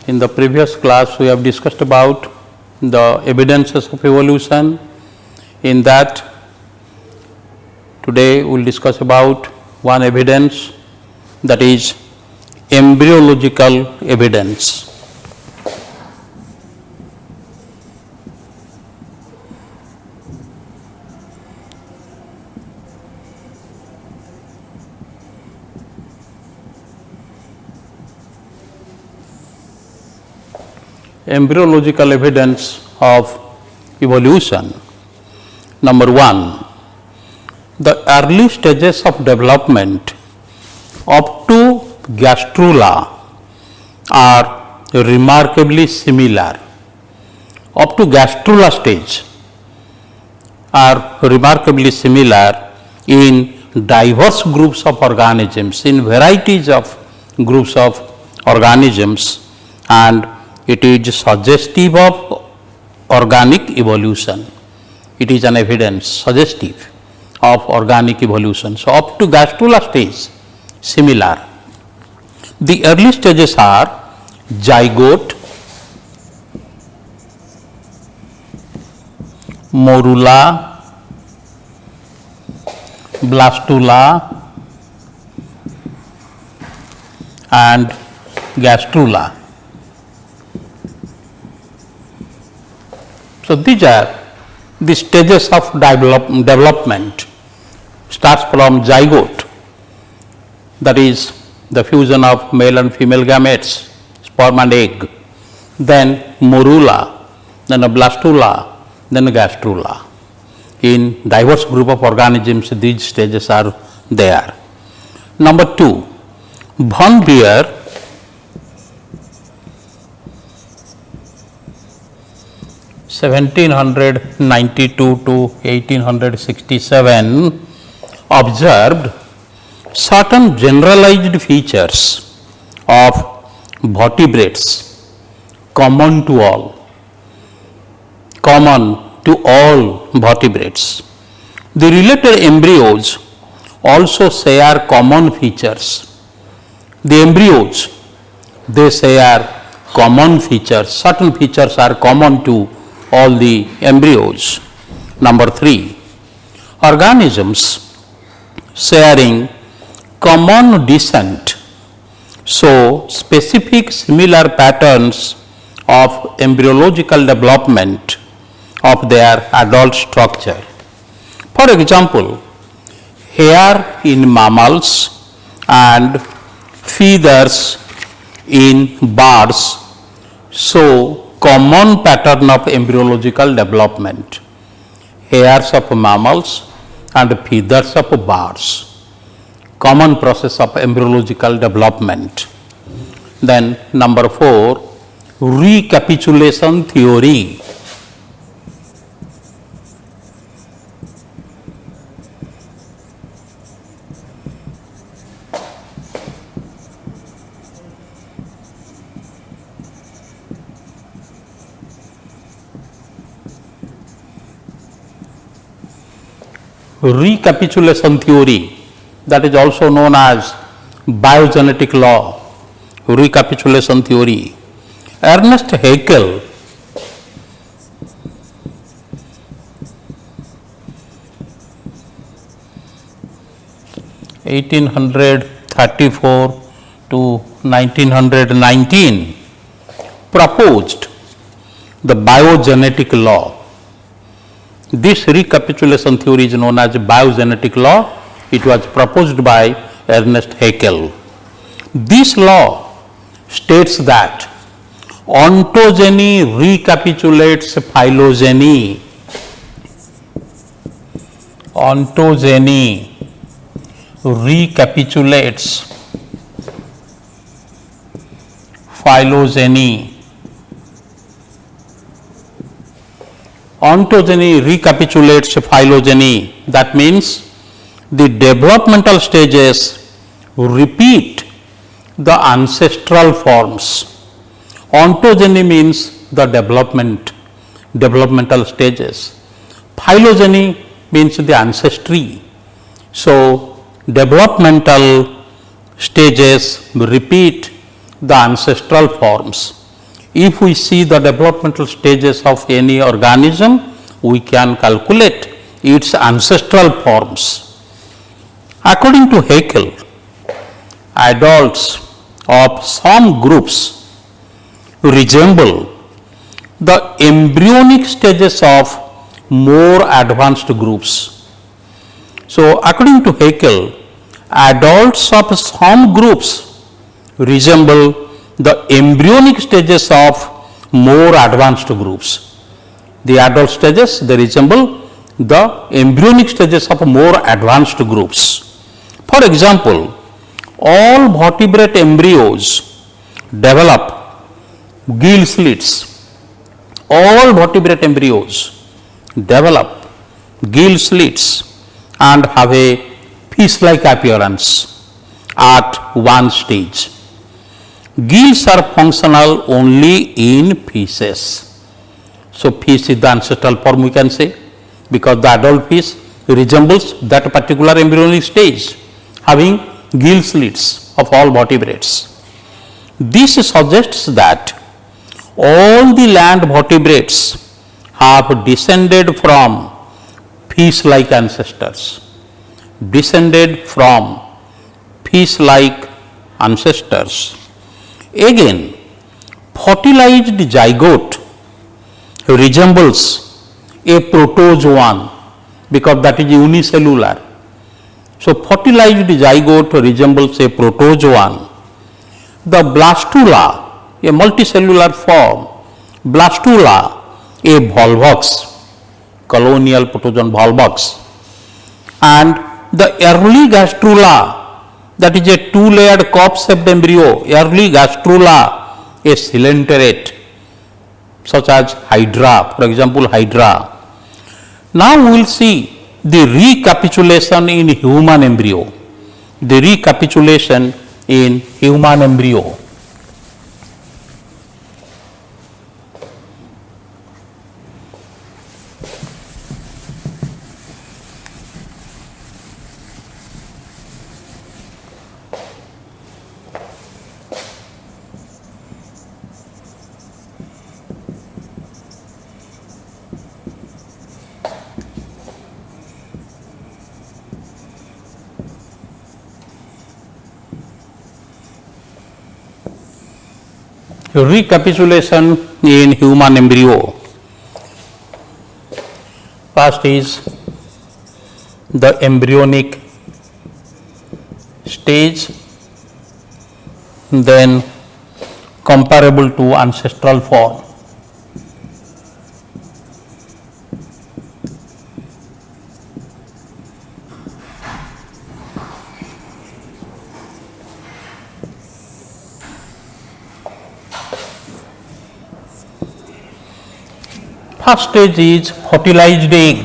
In the previous class, we have discussed about the evidences of evolution. In that, today we will discuss about one evidence, that is embryological evidence. Embryological evidence of evolution. Number one, the early stages of development up to gastrula are remarkably similar. Up to gastrula stage are remarkably similar in diverse groups of organisms, in varieties of groups of organisms, and it is suggestive of organic evolution. It is an evidence suggestive of organic evolution. So, up to gastrula stage similar. The early stages are zygote, morula, blastula and gastrula. So, these are the stages of development. Starts from zygote, that is the fusion of male and female gametes, sperm and egg, then morula, then a blastula, then a gastrula. In diverse group of organisms, these stages are there. Number two, von Baer (1792 to 1867) observed certain generalized features of vertebrates common to all vertebrates. The related embryos also share common features. The embryos, they share common features. Certain features are common to all the embryos. Number three, organisms sharing common descent show specific similar patterns of embryological development of their adult structure. For example, hair in mammals and feathers in birds show common pattern of embryological development. Hairs of mammals and feathers of birds, common process of embryological development. Then number four, recapitulation theory. Recapitulation theory, that is also known as biogenetic law, recapitulation theory. Ernest Haeckel (1834 to 1919) proposed the biogenetic law. This recapitulation theory is known as biogenetic law. It was proposed by Ernest Haeckel. This law states that ontogeny recapitulates phylogeny. Ontogeny recapitulates phylogeny. Ontogeny recapitulates phylogeny. That means the developmental stages repeat the ancestral forms. Ontogeny means the developmental stages. Phylogeny means the ancestry. So, developmental stages repeat the ancestral forms. If we see the developmental stages of any organism, we can calculate its ancestral forms. According to Haeckel, adults of some groups resemble the embryonic stages of more advanced groups. So, according to Haeckel, adults of some groups resemble the embryonic stages of more advanced groups. The adult stages, they resemble the embryonic stages of more advanced groups. For example, all vertebrate embryos develop gill slits. All vertebrate embryos develop gill slits and have a fish-like appearance at one stage. Gills are functional only in fishes. So, fish is the ancestral form, we can say, because the adult fish resembles that particular embryonic stage, having gill slits of all vertebrates. This suggests that all the land vertebrates have descended from fish-like ancestors. Descended from fish-like ancestors. Again, fertilized zygote resembles a protozoan because that is unicellular. So, fertilized zygote resembles a protozoan. The blastula, a multicellular form, blastula, a volvox, colonial protozoan volvox, and the early gastrula, that is a two-layered cup-shaped embryo, early gastrula, a coelenterate, such as hydra, for example, hydra. Now we will see the recapitulation in human embryo. The recapitulation in human embryo. Recapitulation in human embryo. First is the embryonic stage, then comparable to ancestral form. First stage is fertilized egg.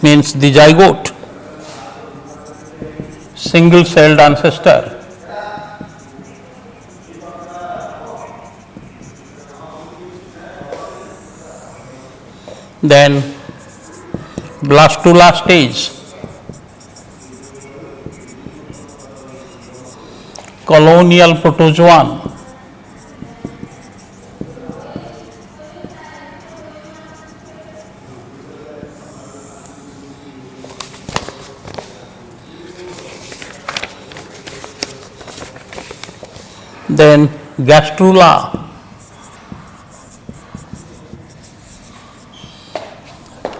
Means the zygote, single celled ancestor. Then blastula stage, colonial protozoan. Then gastrula,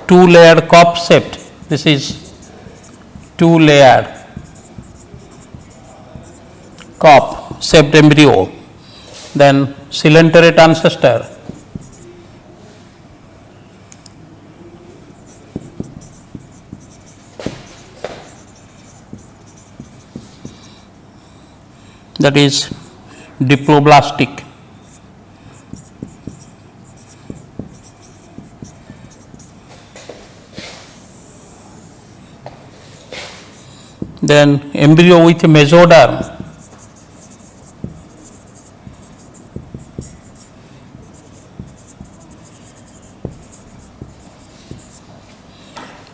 two-layered cup shaped. This is two-layered cup shaped embryo. Then coelenterate ancestor. That is diploblastic. Then embryo with mesoderm.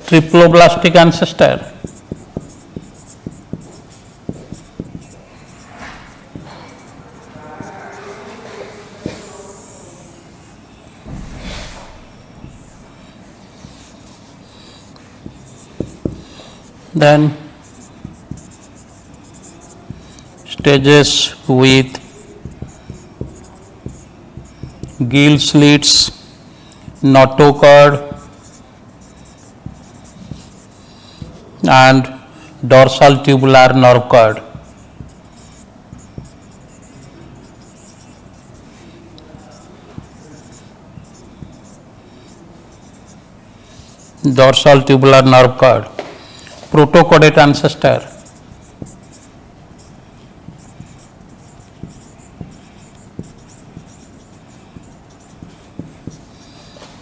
Triploblastic ancestor. Then stages with gill slits, notochord and dorsal tubular nerve cord. Dorsal tubular nerve cord, protochordate ancestor,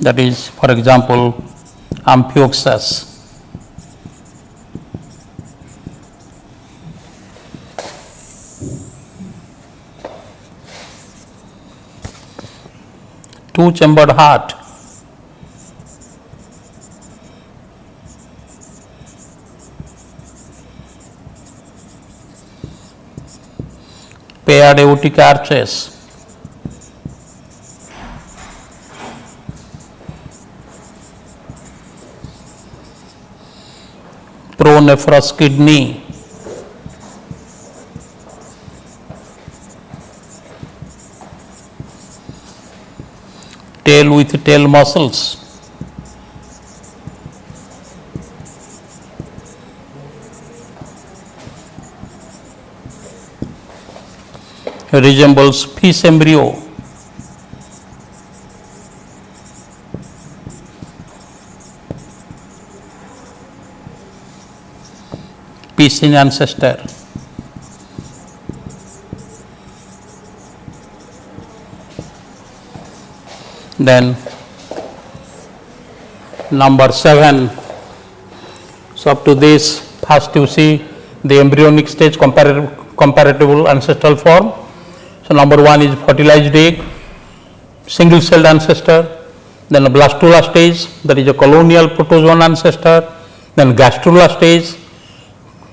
that is, for example, Amphioxus. Two-chambered heart, paired aortic arches, pronephros kidney, tail with tail muscles, resembles fish embryo, piscine ancestor, then number 7. So up to this, first you see the embryonic stage comparable ancestral form. So number 1 is fertilized egg, single celled ancestor, then a blastula stage, that is a colonial protozoan ancestor, then gastrula stage,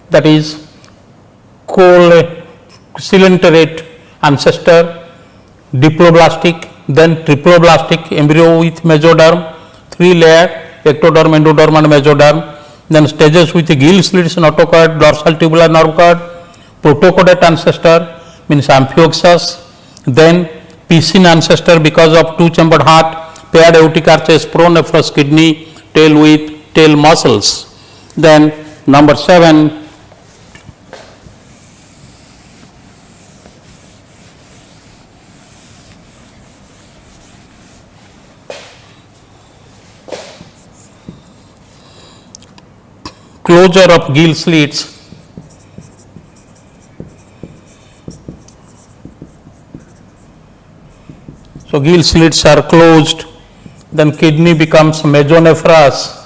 that is coelenterate ancestor, diploblastic, then triploblastic embryo with mesoderm, 3 layer, ectoderm, endoderm and mesoderm, then stages with gill slits, notochord, dorsal tubular nerve cord, protochordate ancestor means Amphioxus, then piscine ancestor because of two-chambered heart, paired aortic arches, pronephros kidney, tail with tail muscles. Then number 7, closure of gill slits. So gill slits are closed, then kidney becomes mesonephros,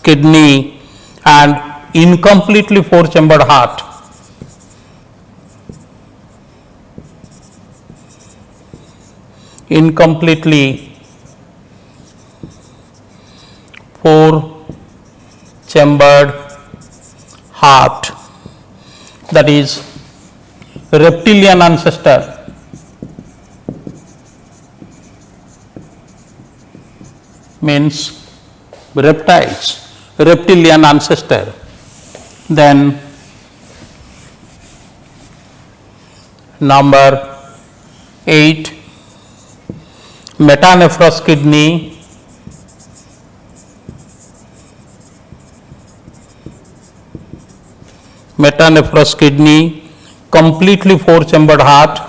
kidney and incompletely 4-chambered heart. Incompletely 4-chambered heart, that is reptilian ancestor, means reptiles, reptilian ancestor. Then number 8, metanephros kidney, completely 4-chambered heart,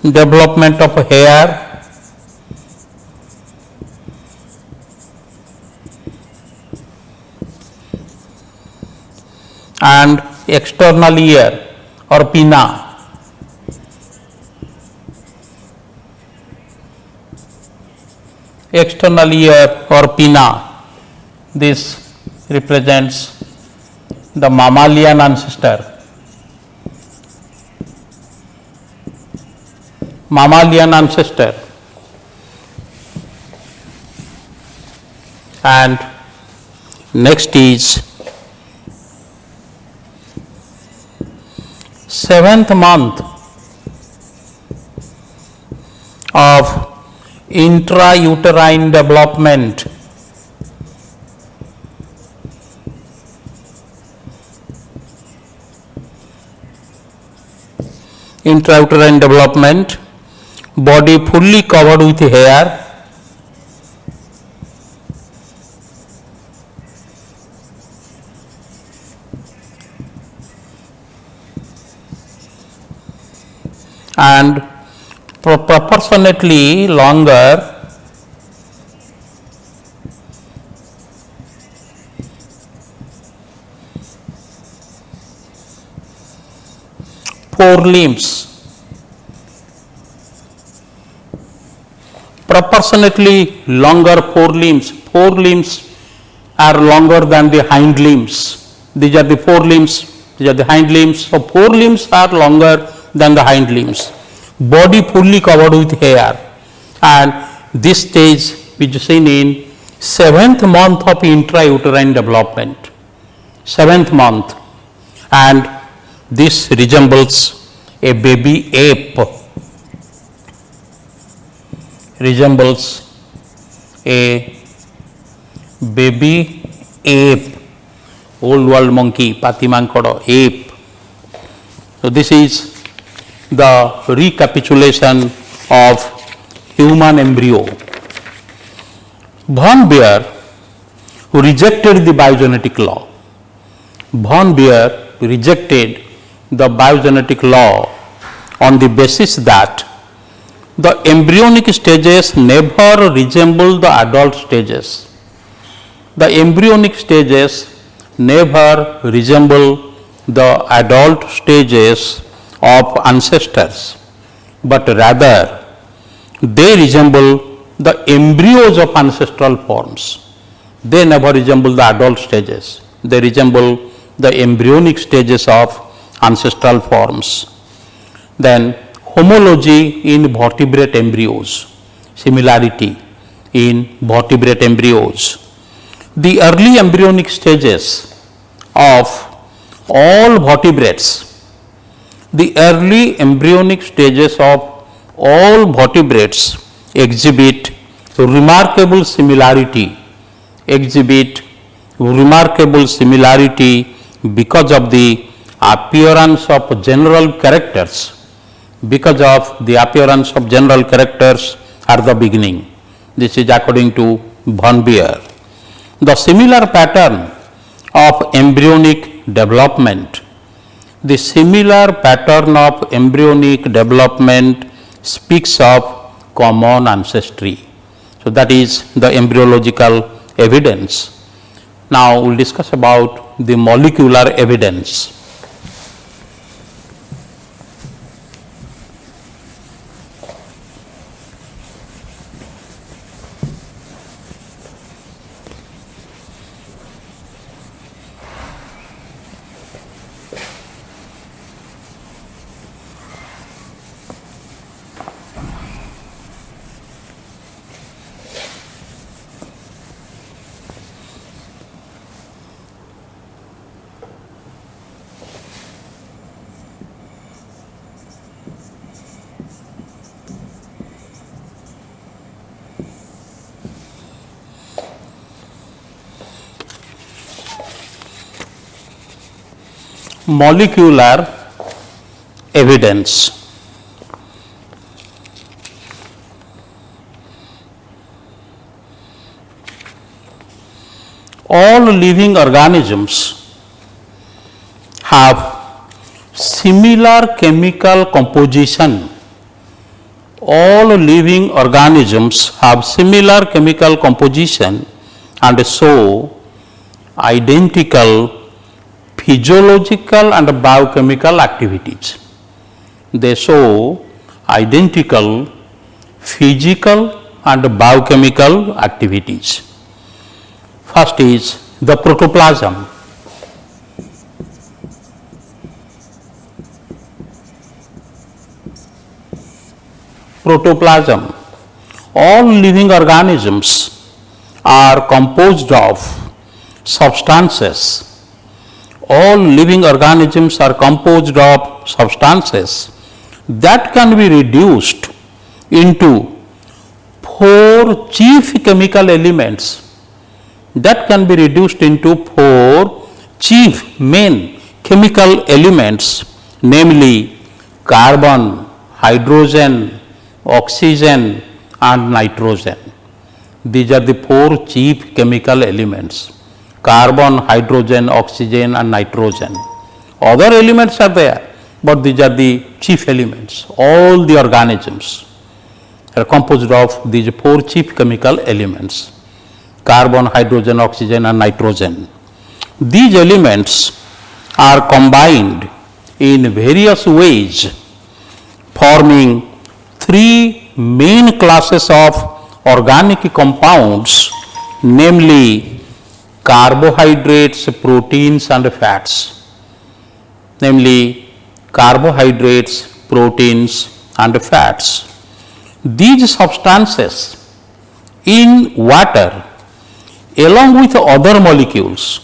development of hair, and external ear or pinna. External ear or pinna, this represents the mammalian ancestor. Mammalian ancestor. And next is seventh month of intrauterine development. Intrauterine development, body fully covered with hair, and proportionately longer forelimbs. Proportionately longer forelimbs. Forelimbs are longer than the hind limbs. These are the forelimbs, these are the hind limbs. So forelimbs are longer than the hind limbs. Body fully covered with hair, and this stage which is seen in seventh month of intrauterine development. Seventh month, and this resembles a baby ape. Resembles a baby ape, old world monkey, patimankodo, ape. So this is the recapitulation of human embryo. Von Baer, who rejected the biogenetic law, Von Baer rejected the biogenetic law on the basis that the embryonic stages never resemble the adult stages. The embryonic stages never resemble the adult stages of ancestors, but rather they resemble the embryos of ancestral forms. They never resemble the adult stages. They resemble the embryonic stages of ancestral forms. Then homology in vertebrate embryos, similarity in vertebrate embryos. The early embryonic stages of all vertebrates, the early embryonic stages of all vertebrates exhibit remarkable similarity, because of the appearance of general characters. Because of the appearance of general characters at the beginning. This is according to Von Baer. The similar pattern of embryonic development, the similar pattern of embryonic development speaks of common ancestry. So that is the embryological evidence. Now we will discuss about the molecular evidence. Molecular evidence. All living organisms have similar chemical composition. All living organisms have similar chemical composition and show identical physiological and biochemical activities. They show identical physical and biochemical activities. First is the protoplasm. Protoplasm. All living organisms are composed of substances. all living organisms are composed of substances that can be reduced into 4 chief chemical elements, that can be reduced into 4 chief main chemical elements, namely carbon, hydrogen, oxygen and nitrogen. These are the 4 chief chemical elements: carbon, hydrogen, oxygen and nitrogen. Other elements are there, but these are the chief elements. All the organisms are composed of these 4 chief chemical elements: carbon, hydrogen, oxygen and nitrogen. These elements are combined in various ways, forming 3 main classes of organic compounds, namely carbohydrates, proteins and fats. Namely carbohydrates, proteins and fats. These substances in water along with other molecules.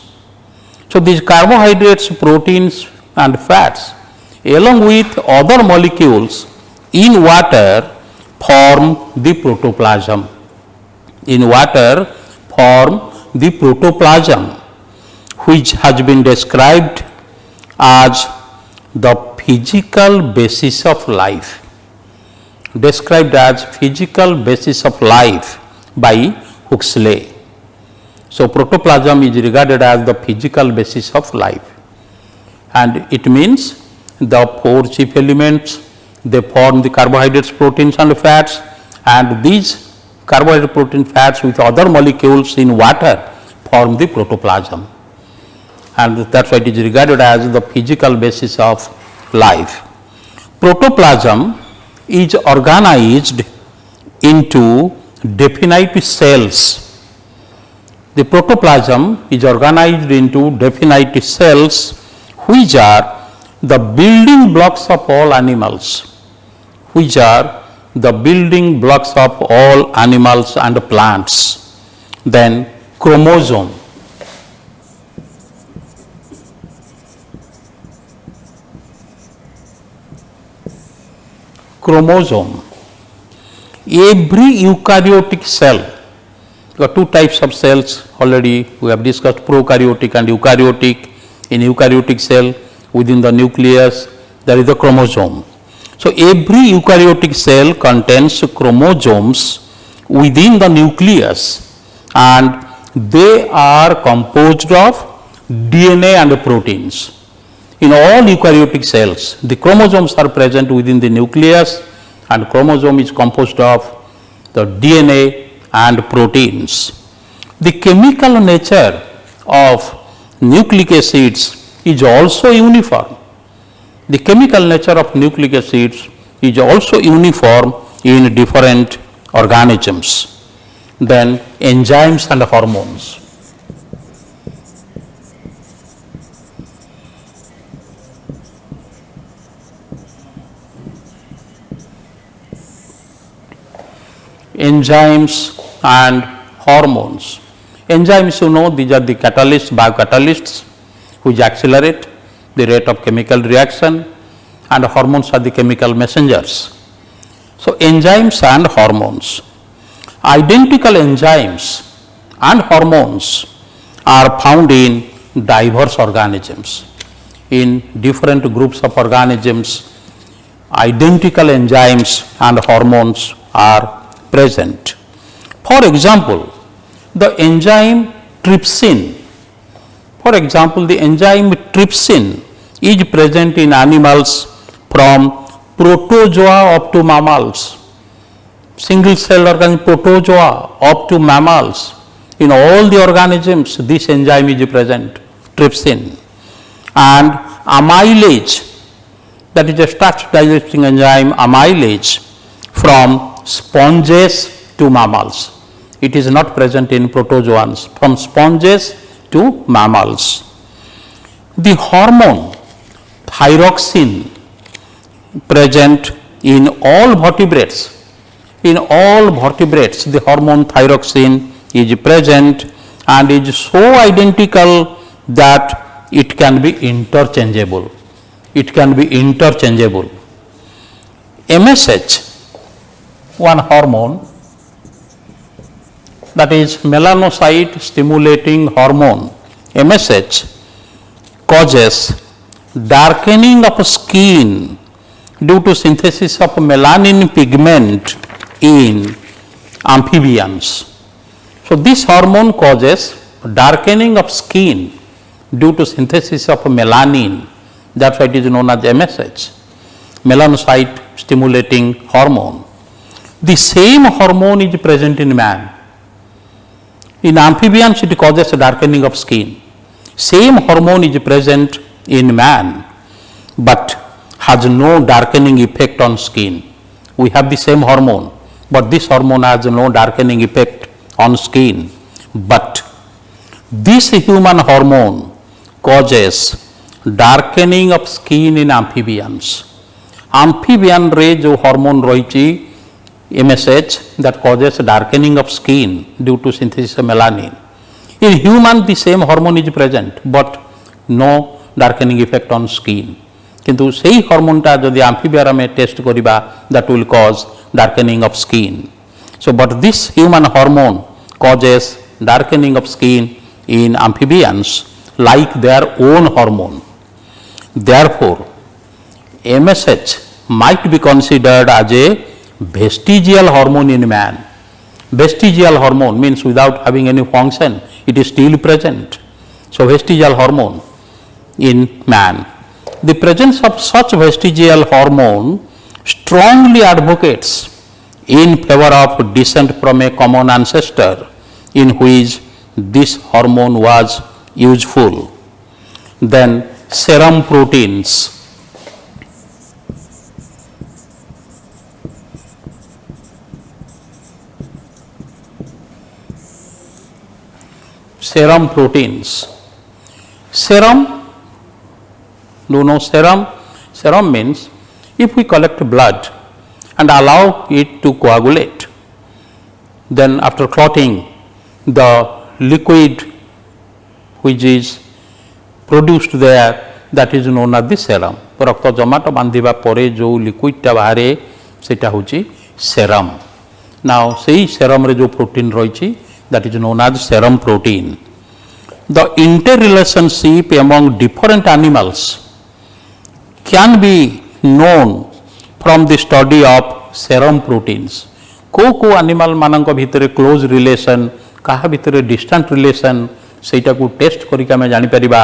So, these carbohydrates, proteins and fats along with other molecules in water form the protoplasm. In water form the protoplasm, which has been described as the physical basis of life. Described as physical basis of life by Huxley. So, protoplasm is regarded as the physical basis of life, and it means the 4 chief elements, they form the carbohydrates, proteins and fats, and these carbohydrate, protein, fats with other molecules in water form the protoplasm, and that is why it is regarded as the physical basis of life. Protoplasm is organized into definite cells. The protoplasm is organized into definite cells, which are the building blocks of all animals, which are the building blocks of all animals and plants. Then chromosome. Chromosome. Every eukaryotic cell, there are 2 types of cells already we have discussed, prokaryotic and eukaryotic. In eukaryotic cell, within the nucleus there is a chromosome. So, every eukaryotic cell contains chromosomes within the nucleus, and they are composed of DNA and proteins. In all eukaryotic cells, the chromosomes are present within the nucleus, and chromosome is composed of the DNA and proteins. The chemical nature of nucleic acids is also uniform. The chemical nature of nucleic acids is also uniform in different organisms. Then enzymes and hormones. Enzymes and hormones. Enzymes, you know, these are the catalysts, biocatalysts, which accelerate the rate of chemical reaction, and hormones are the chemical messengers. So, enzymes and hormones. Identical enzymes and hormones are found in diverse organisms. In different groups of organisms, identical enzymes and hormones are present. For example, the enzyme trypsin. For example, the enzyme trypsin is present in animals from protozoa up to mammals. Single cell organism protozoa up to mammals. In all the organisms, this enzyme is present, trypsin. And amylase, that is a starch digesting enzyme, amylase, from sponges to mammals. It is not present in protozoans, from sponges to mammals. The hormone thyroxine, present in all vertebrates. In all vertebrates, the hormone thyroxine is present and is so identical that it can be interchangeable. It can be interchangeable. MSH, one hormone, that is melanocyte stimulating hormone, MSH, causes darkening of skin due to synthesis of melanin pigment in amphibians. So this hormone causes darkening of skin due to synthesis of melanin. That's why it is known as MSH, melanocyte stimulating hormone. The same hormone is present in man. In amphibians it causes darkening of skin. Same hormone is present in man but has no darkening effect on skin. We have the same hormone, but this hormone has no darkening effect on skin. But this human hormone caues darkening of skin in amphibians. Amphibian रे जो hormone रही MSH that causes darkening of skin due to synthesis of melanin. In human the same hormone is present but no darkening effect on skin. किंतु सही hormone टा जदि amphibian में test करिबा that will cause darkening of skin. So but this human hormone causes darkening of skin in amphibians like their own hormone. Therefore, MSH might be considered as a vestigial hormone in man. Vestigial hormone means without having any function, it is still present. So vestigial hormone in man. The presence of such vestigial hormone strongly advocates in favor of descent from a common ancestor in which this hormone was useful. Then serum proteins. Serum proteins. Serum, do you know serum? Serum means if we collect blood and allow it to coagulate, then after clotting, the liquid which is produced there, that is known as the serum. रक्त जमाट बांधिबा परे जो liquid टा बाहरे सेटा होची serum. Now सेही serum रे जो प्रोटीन रही that is known as serum protein. The interrelationship among different animals can be known from the study of serum proteins. को animal मानक भितरे close relation, कहा भितरे distant relation, सेटा को टेस्ट करिका में जानि परिबा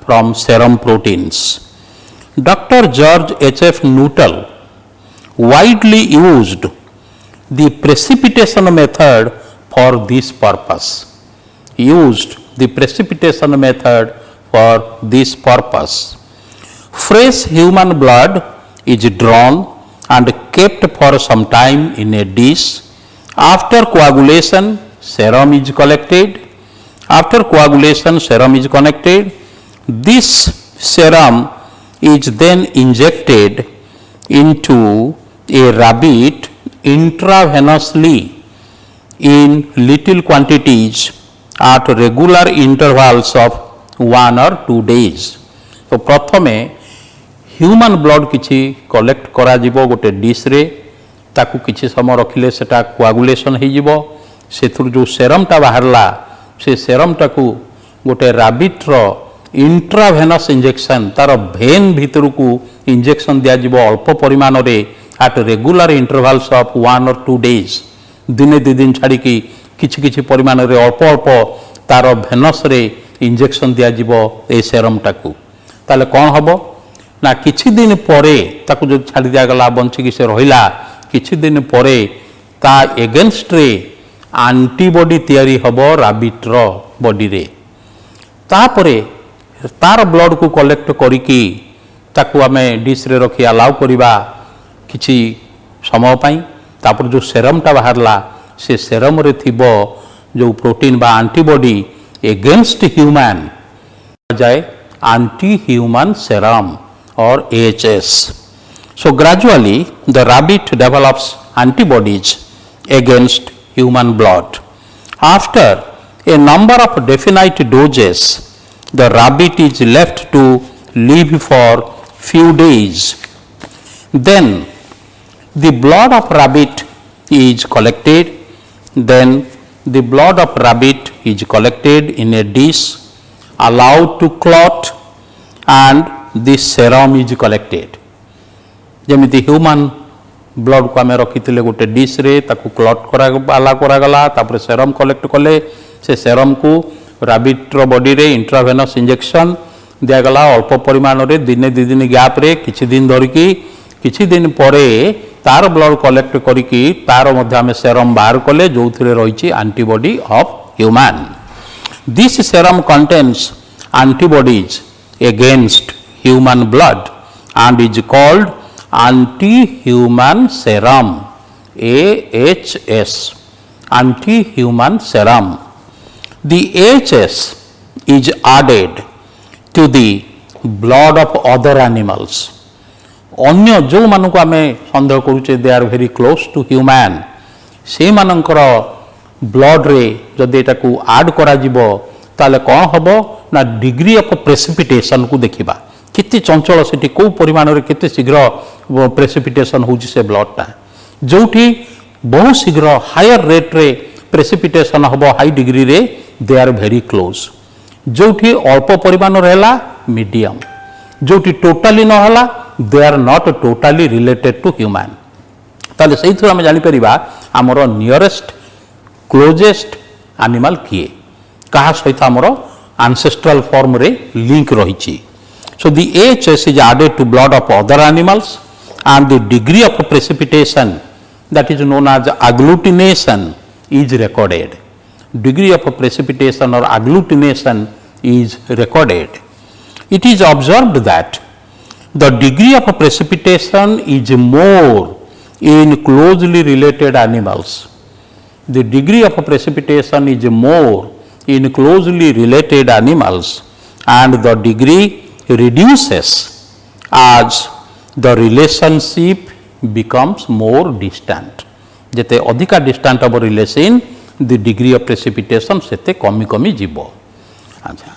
from serum proteins. Dr. George H.F. Nuttall widely used the precipitation method for this purpose. Used the precipitation method for this purpose. Fresh human blood is drawn and kept for some time in a dish. After coagulation, serum is collected. After coagulation, serum is collected. This serum is then injected into a rabbit intravenously in little quantities at regular intervals of 1 or 2 days. तो प्रथमे human blood किछि collect करा जिवो गोटे dish रे ताकू किछि समय रखिले सेटा कोआगुलेशन हे जिवो सेथुर जो सेरम टा बाहरला से सेरम टाकू गोटे राबिट रो इंट्रावेनस इंजेक्शन तार भेन भितर को इंजेक्शन दिया जिवो अल्प परिमाण रे at regular intervals of 1 or 2 days दिने 2 दिन छाड़ी की किछि परिमाण रे अल्प अल्प तार भेनस रे इंजेक्शन दिया जिवो ए सेरम टाकू ताले कोन हबो ना किछि दिन परे ताकू जो छाड़ी दिया गला बंची कि से रहिला किछि दिन परे ता एगेंस्ट रे एंटीबॉडी तैयारी हबो राबिट रो बॉडी रे तापरे तार ब्लड को कलेक्ट करिकी ताकू आमे डिश रे रखी अलाउ करिबा किछि समय पई तापर जो सेरम टा बाहरला से सेरम रे थिबो जो प्रोटीन बा एंटीबॉडी एगेंस्ट ह्यूमन जाए एंटी ह्यूमन सेरम और AHS. So gradually the rabbit develops antibodies against human blood. After a number of definite doses, the rabbit is left to live for few days. Then the blood of rabbit is collected. Then the blood of rabbit is collected in a dish, allowed to clot, and the serum is collected. जेमिति human blood को आम रखी गोटे dish रे ताकू क्लट करागला तापर serum collect कले से सेरम को राबिट्र बॉडी रे इंट्रावेनस इंजेक्शन दिगला अल्प परिमाण रे दिने दि दिन गैप रे किछि दिन धरिकी किछि दिन परे तार ब्लड कलेक्ट करिकी तार मध्य आम सेरम बाहर कले जो रही antibody of human. This serum contains antibodies against human blood and is called anti-human serum, AHS, anti-human serum. The AHS is added to the blood of other animals. अन्य जो मानक आम सन्देह करुचे they are very close to human से मानकर blood रे जदि एटाकू आड करा जिवो ताले कौन हबो ना डिग्री ऑफ प्रेसिपिटेशन को देखिबा केते चंचल से कौ परिमाण रे केते शीघ्र प्रेसिपिटेशन होउची से ब्लडटा जोठी बहुत शीघ्र हायर रेट रे प्रेसिपिटेशन हबो हाई डिग्री रे दे आर वेरी क्लोज जोठी अल्प परिमाण रहला मीडियम जोठी टोटाली न हला they are not totally related to human. ताले सही थ्रू हम जानि परिबा हमरो नियरेस्ट क्लोजेस्ट एनिमल किए कहा सहित हमरो एंसेस्ट्रल फॉर्म रे link रहिची. So the AHS is added to blood of other animals and the degree of precipitation that is known as agglutination is recorded. Degree of precipitation or agglutination is recorded. It is observed that the degree of precipitation is more in closely related animals. The degree of precipitation is more in closely related animals and the degree reduces as the relationship becomes more distant. जेते अधिका distant of relation the degree of precipitation सेते कमी कमी जीवो. अच्छा,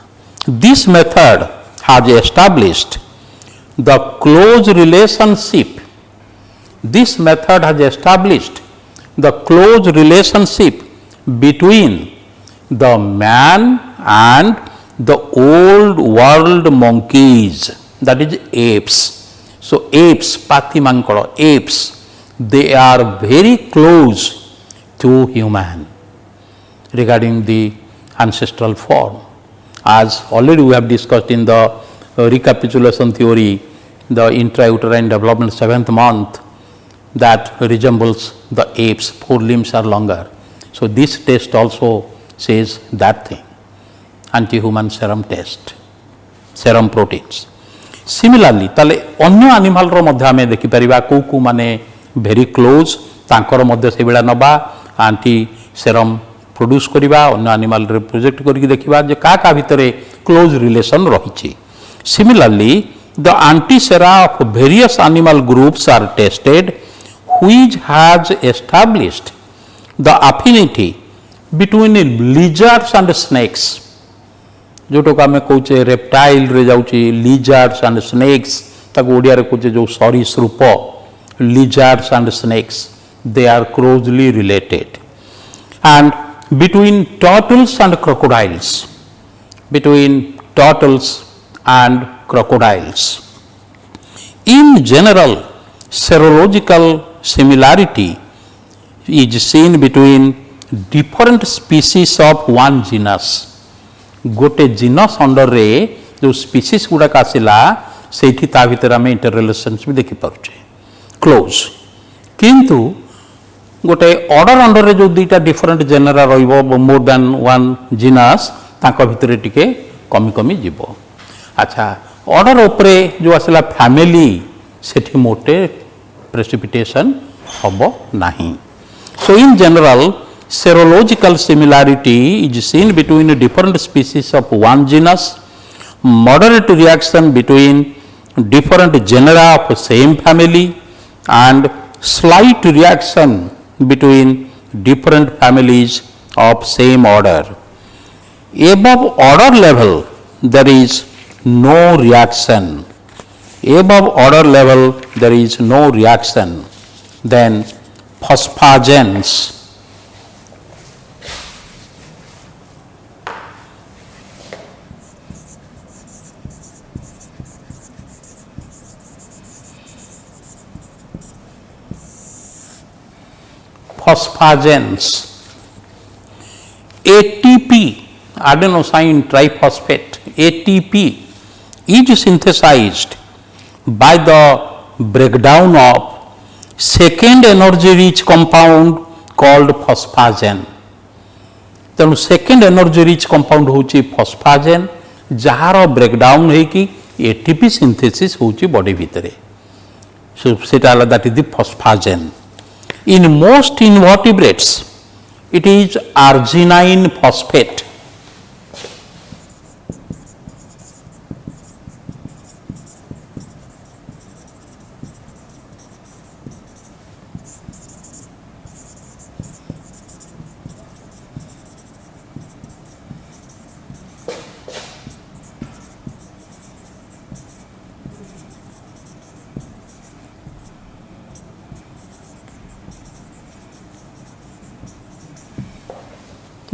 this method has established the close relationship. This method has established the close relationship between the man and the old world monkeys, that is apes. So apes, pathimankara, apes, they are very close to human regarding the ancestral form. As already we have discussed in the recapitulation theory, the intrauterine development 7th month that resembles the apes, 4 limbs are longer. So this test also says that thing. Anti-human serum test, serum proteins. Similarly, ताले अन्य animal रो मध्य हमें देखि परिबा को माने very close तांकर मध्य से बेला नबा anti serum produce करिबा अन्य एनिमल रे प्रोजेक्ट करिक देखिबा जे का भितरे क्लोज रिलेशन रहिछि. Similarly, the anti-sera of various animal groups are tested which has established the affinity between lizards and snakes. जोटोक आम कौचे रेप्टाइल रे जाउची लिजार्ड्स एंड स्नेक्स ताको ओडिया रे कौचे जो सरीसृप lizards and snakes they are closely related and between turtles and crocodiles in general serological similarity is seen between different species of one genus. गोटे genus under रे जो स्पीसीज गुड़ाक आसला से भितर आम इंटर रिलेशनशिप देखी पारे क्लोज किंतु गोटे ऑर्डर अंडर रे जो दुईटा different genera more than one genus तांको भितर टिके कमी कमी जीव. अच्छा, ऑर्डर उपरे जो आसला फैमिली सेठी मोटे प्रेसिपिटेशन हबो नाही. So in general serological similarity is seen between different species of one genus, moderate reaction between different genera of same family, and slight reaction between different families of same order. Above order level, there is no reaction. Above order level, there is no reaction. Then phosphagens. Phosphagens. ATP, adenosine triphosphate, ATP, is synthesized by the breakdown of second energy rich compound called phosphagen. तेणु second energy rich compound होची phosphagen जार breakdown होगी ATP synthesis होची body भितर सेटा that is the phosphagen. In most invertebrates it is arginine phosphate.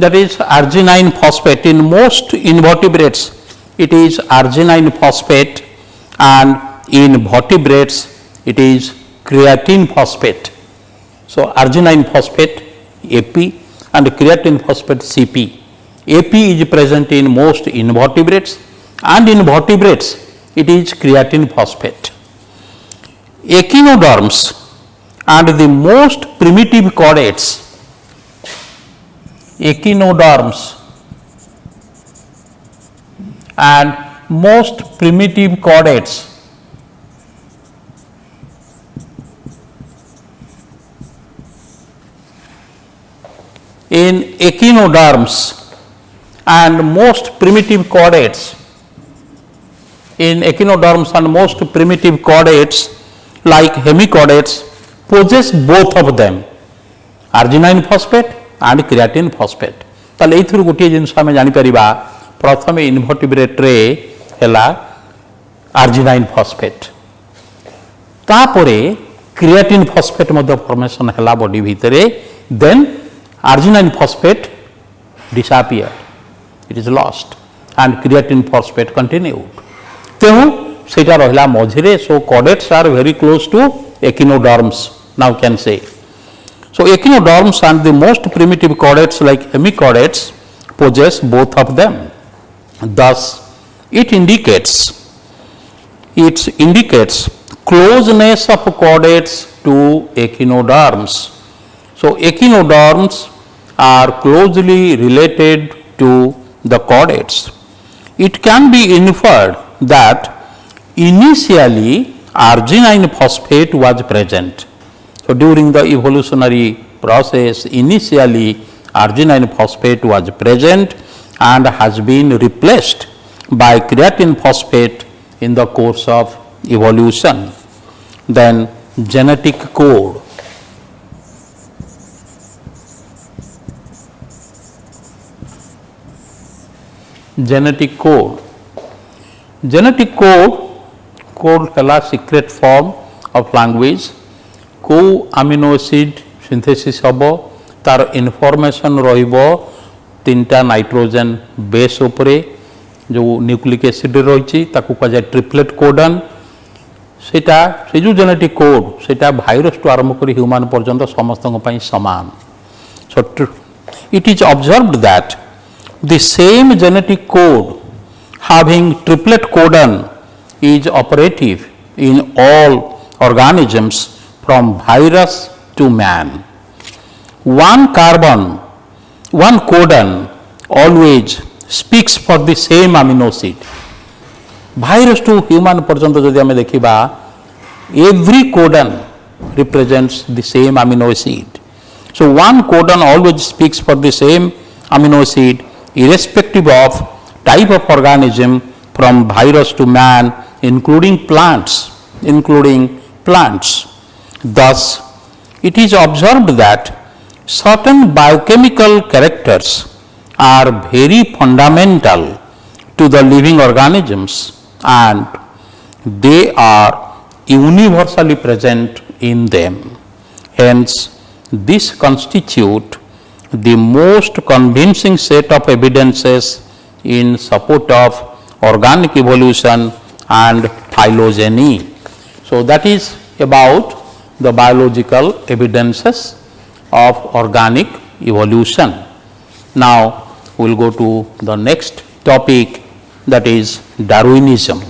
That is arginine phosphate. In most invertebrates, it is arginine phosphate, and in vertebrates, it is creatine phosphate. So, arginine phosphate AP and creatine phosphate CP. AP is present in most invertebrates, and in vertebrates, it is creatine phosphate. Echinoderms and the most primitive chordates, echinoderms and most primitive chordates in echinoderms and most primitive chordates in echinoderms and most primitive chordates like hemichordates possess both of them, arginine phosphate and creatine phosphate. ताले एथुर गोटे जिनस आमे जानि परिबा प्रथम invertebrate रे हैला arginine phosphate तापरे creatine phosphate मध्य formation हैला बॉडी भितरे then arginine phosphate disappear it is lost and creatine phosphate continued तेणु सेटा रहला मझिरे so chordates are very close to echinoderms now can say. So, echinoderms and the most primitive chordates like hemichordates possess both of them. Thus, it indicates closeness of chordates to echinoderms. So, echinoderms are closely related to the chordates. It can be inferred that initially arginine phosphate was present. So, during the evolutionary process, initially arginine phosphate was present and has been replaced by creatine phosphate in the course of evolution. Then genetic code. Genetic code. Genetic code है secret form of language. को amino acid synthesis हम तार information रहिबो तीनटा nitrogen base उपरे जो nucleic acid रही ताकू कह जाए ट्रिपलेट कोडन सेटा से जो जेनेटिक कोड सेटा भाइरस टू आरंभ कर ह्यूमन पर्यंत समस्त समान. So it is observed that the same genetic code having triplet codon is operative in all organisms from virus to man. One codon always speaks for the same amino acid. Virus to human पर्यंत जदि आमे देखिबा every codon represents the same amino acid. So one codon always speaks for the same amino acid irrespective of type of organism from virus to man including plants. Thus, it is observed that certain biochemical characters are very fundamental to the living organisms, and they are universally present in them. Hence, this constitute the most convincing set of evidences in support of organic evolution and phylogeny. So, that is about the biological evidences of organic evolution. Now, we will go to the next topic, that is Darwinism.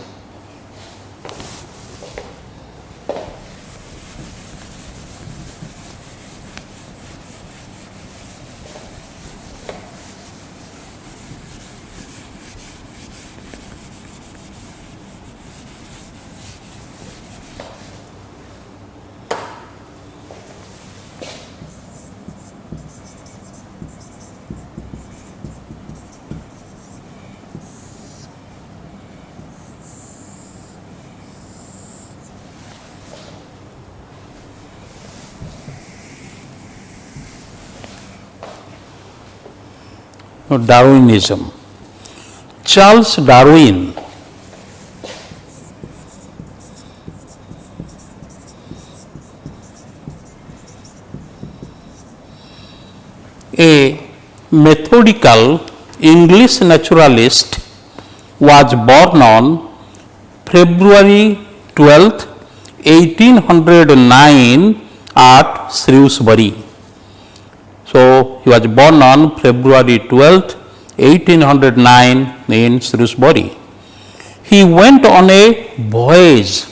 Darwinism. Charles Darwin, a methodical English naturalist, was born on February 12th, 1809 at Shrewsbury. So, he was born on February 12th, 1809 in Shrewsbury. He went on a voyage,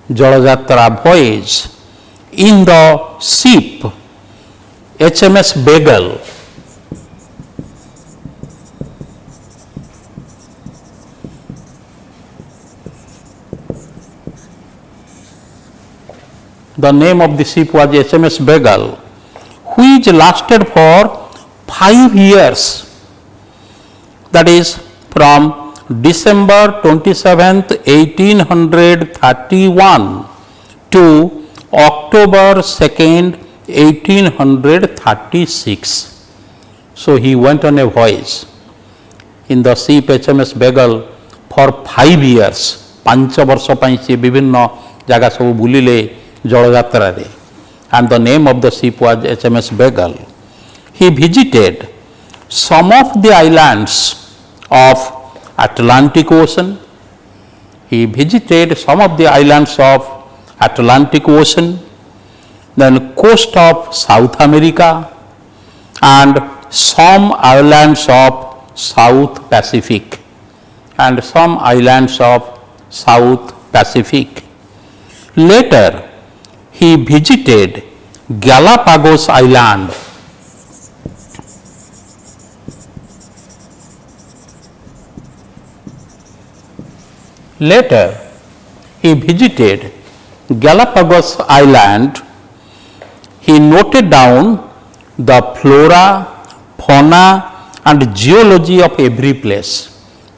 Jalajatra voyage, in the ship HMS Beagle. The name of the ship was HMS Beagle, which lasted for 5 years, that is from December 27th, 1831 to October 2nd, 1836. So, he went on a voyage in the ship HMS Beagle for 5 years. 5 ବର୍ଷ ପାଇଁ ସେ ବିଭିନ୍ନ ଜାଗା ସବୁ ବୁଲିଲେ ଜଳଯାତ୍ରାରେ, and the name of the ship was HMS Beagle. He visited some of the islands of Atlantic Ocean. He visited some of the islands of Atlantic Ocean, then coast of South America, and some islands of South Pacific, and some islands of South Pacific. Later, he visited Galapagos Island. Later, he visited Galapagos Island. He noted down the flora, fauna and geology of every place.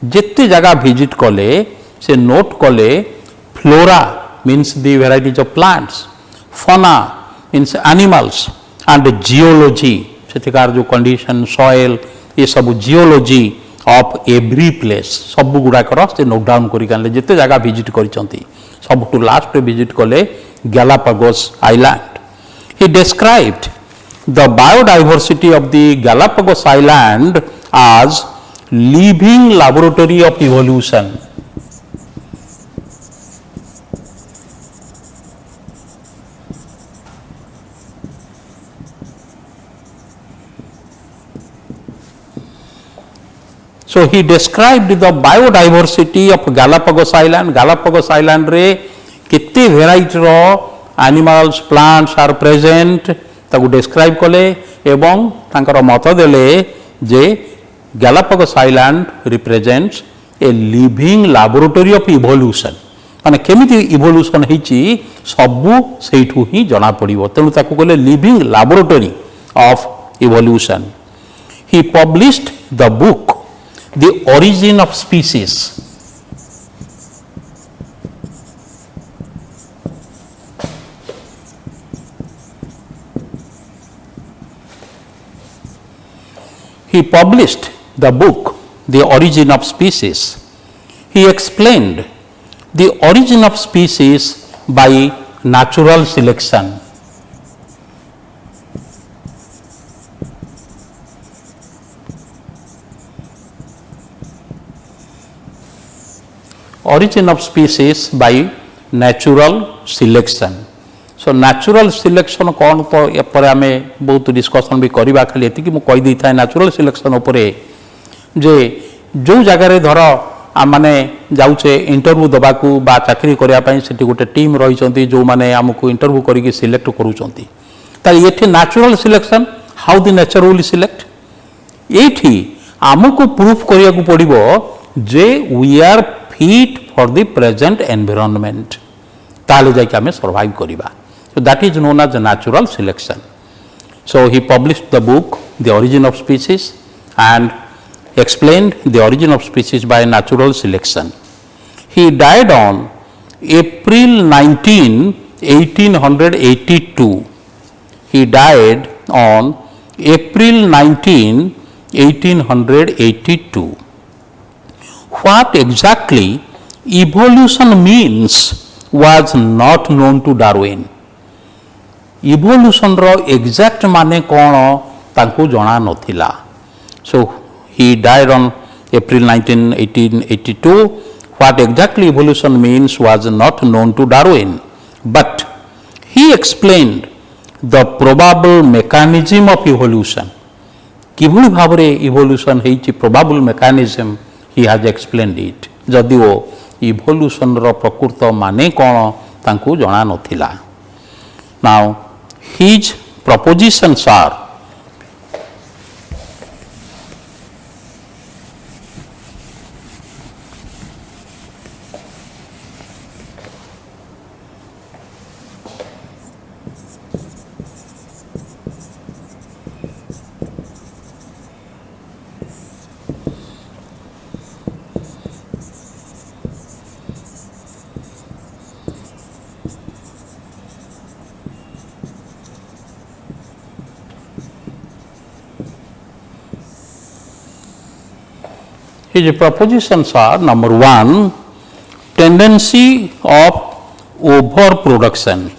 जितने जगह visit कले से note कले flora means the varieties of plants, fauna means animals, and geology सेठिकार जो condition soil ये सब geology of every place सब गुड़ाकर से नोट डाउन करें जिते जगह विजिट कर सब टू लास्ट विजिट कले Galapagos Island. He described the biodiversity of the Galapagos Island as living laboratory of evolution. So, he described the biodiversity of Galapagos Island. Galapagos Island रे कितने variety row animals, plants are present ताकू describe कले एवं तांकर मत देले जे Galapagos Island represents a living laboratory of evolution. माने केमिति evolution हिची सबु सेठू ही जना पड़िबो तेनु ताकू कले living laboratory of evolution. He published the book The Origin of Species. He published the book the origin of species. He explained the origin of species by natural selection. Origin of species by natural selection. So natural selection कौन तो एपर आम बहुत discussion भी करवा खाली एति मुझे कहीदे था natural selection उपरे जे जो जगार धर आम जाऊे इंटरव्यू देवाकू बा चाकरी करने से गोटे टीम रही जो मैंने आमको इंटरव्यू करके सिलेक्ट करुँच natural selection how the nature will select ये आमको प्रूफ करने को पड़ो जे we are fit for the present environment ताले जाके आम सर्वाइव करवा. So that is known as natural selection. So he published the book The Origin of Species and explained the origin of species by natural selection. He died on April 19, 1882. He died on April 19, 1882. What exactly evolution means was not known to Darwin. Evolution row exact माने कौन तांको जना नथिला. So he died on April 19, 1882. What exactly evolution means was not known to Darwin, but he explained the probable mechanism of evolution. किभଳି Bhavre evolution हेची probable mechanism he has explained it. जदि वो evolution रो प्रकृत माने कौन तांको जना नथिला. Now his propositions are his propositions are number one, tendency of overproduction.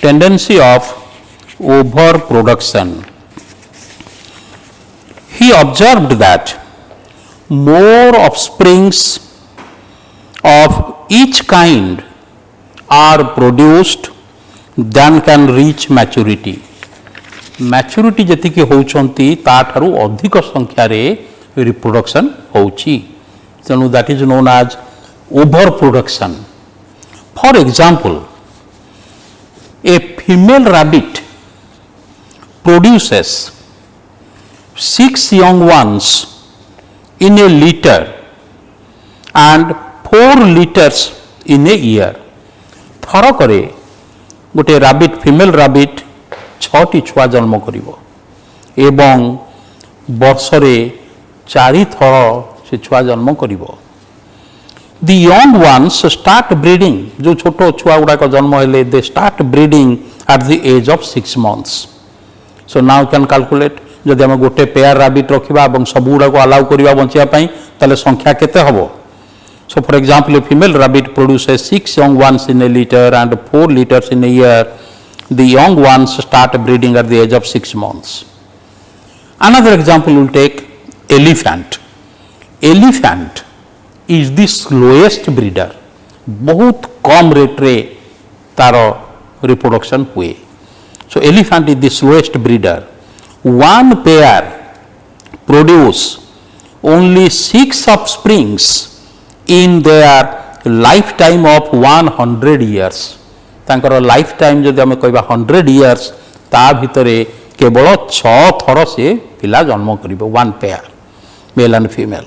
Tendency of overproduction. He observed that more offsprings of each kind are produced than can reach maturity. Maturity जतिके होउछंती ताठारु अधिक संख्या रे reproduction होउची. तेणु that is known as overproduction. For example, a female rabbit produces 6 young ones in a litter and 4 litters in a year. फरक रे गोटे rabbit female rabbit 6टी छुआ जन्म करिवो एवं वर्ष रे 4 थर से छुआ जन्म करिवो. The young ones start breeding. जो छोटो छुआ गुड़ाक जन्म हेले they start breeding at the age of 6 months. So now you can calculate जदि आम गोटे पेयर rabbit रखिबा एवं सब गुड़ाक अलाउ करिबा बंचिया पई ताले संख्या केते हबो. So for example, a female rabbit produces 6 young ones in a litter and 4 litters in a year. The young ones start breeding at the age of 6 months. Another example will take elephant. Elephant is the slowest breeder. बहुत कम rate रे तारो reproduction हुए. So elephant is the slowest breeder. One pair produce only 6 offsprings in their lifetime of 100 years. तांकर lifetime जदि आम कहबा 100 years ता भितरे केवल 6 थर से पिला जन्म करिबो. 1 pair male and female.